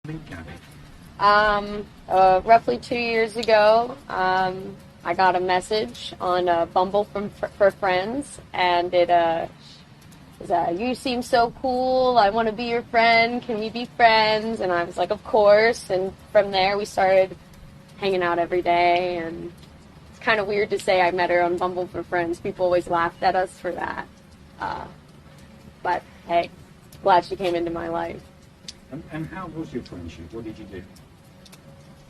Meet Gabby. Roughly 2 years ago, I got a message on Bumble for friends, and it was, "You seem so cool. I want to be your friend. Can we be friends?" And I was like, "Of course." And from there, we started hanging out every day. And it's kind of weird to say I met her on Bumble for friends. People always laughed at us for that. But hey, glad she came into my life. And how was your friendship? What did you do?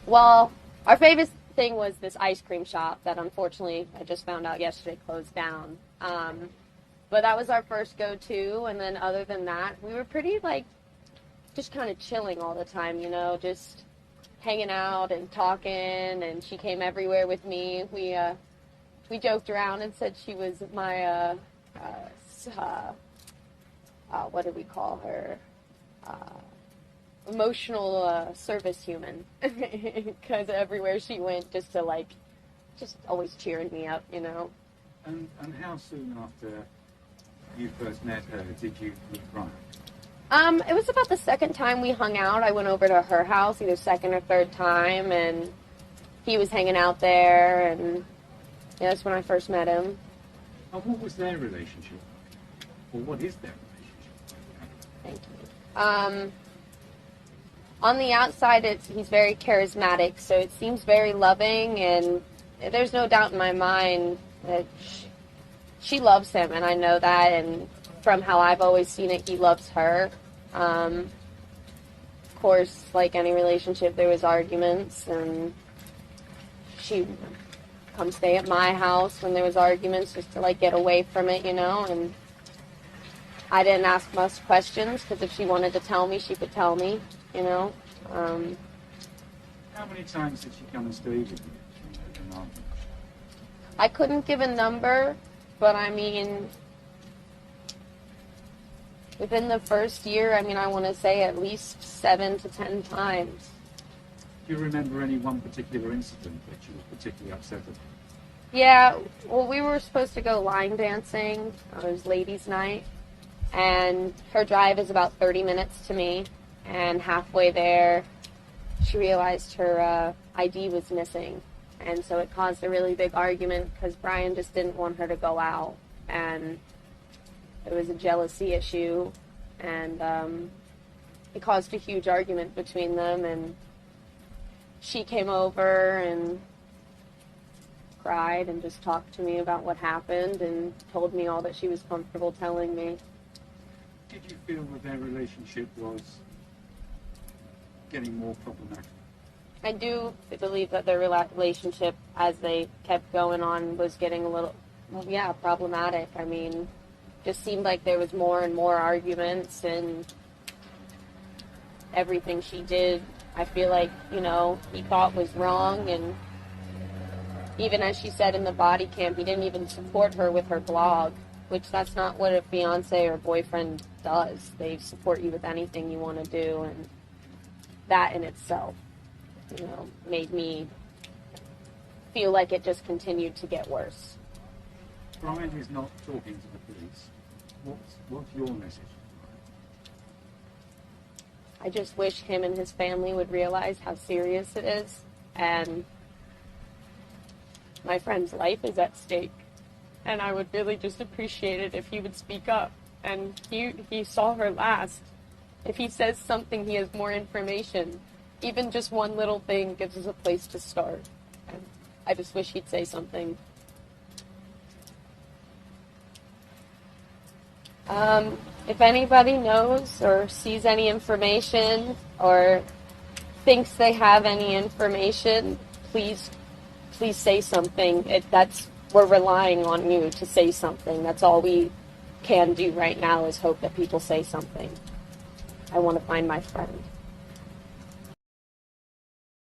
Well, our favorite thing was this ice cream shop that unfortunately I just found out yesterday closed down. But that was our first go-to, and then other than that, we were pretty just kind of chilling all the time, just hanging out and talking. And she came everywhere with me. We joked around and said she was my what do we call her? Emotional service human, because everywhere she went, just always cheering me up. And how soon after you first met her did you meet Brian? It was about the second time we hung out. I went over to her house, either second or third time, and he was hanging out there, and that's when I first met him. And what was their relationship? Or what is their relationship? Thank you. On the outside, he's very charismatic, so it seems very loving, and there's no doubt in my mind that she loves him, and I know that, and from how I've always seen it, he loves her. Of course, like any relationship, there was arguments, and she'd come stay at my house when there was arguments just to get away from it, and I didn't ask much questions, because if she wanted to tell me, she could tell me. How many times did she come and stay with you? I couldn't give a number, but I mean, within the first year, I want to say at least 7 to 10 times. Do you remember any one particular incident that you were particularly upset about? Yeah, well, we were supposed to go line dancing. It was ladies' night, and her drive is about 30 minutes to me. And halfway there, she realized her ID was missing. And so it caused a really big argument because Brian just didn't want her to go out. And it was a jealousy issue. And it caused a huge argument between them. And she came over and cried and just talked to me about what happened and told me all that she was comfortable telling me. Did you feel that their relationship was getting more problematic? I do believe that their relationship, as they kept going on, was getting a little, problematic. Just seemed like there was more and more arguments, and everything she did, I feel like, he thought was wrong. And even as she said in the body cam, he didn't even support her with her blog, which that's not what a fiance or boyfriend does. They support you with anything you want to do, and that in itself, made me feel like it just continued to get worse. Brian is not talking to the police. What's your message? I just wish him and his family would realize how serious it is, and my friend's life is at stake, and I would really just appreciate it if he would speak up. And he saw her last. If he says something, he has more information. Even just one little thing gives us a place to start. And I just wish he'd say something. If anybody knows or sees any information or thinks they have any information, please say something. We're relying on you to say something. That's all we can do right now, is hope that people say something. I want to find my friend.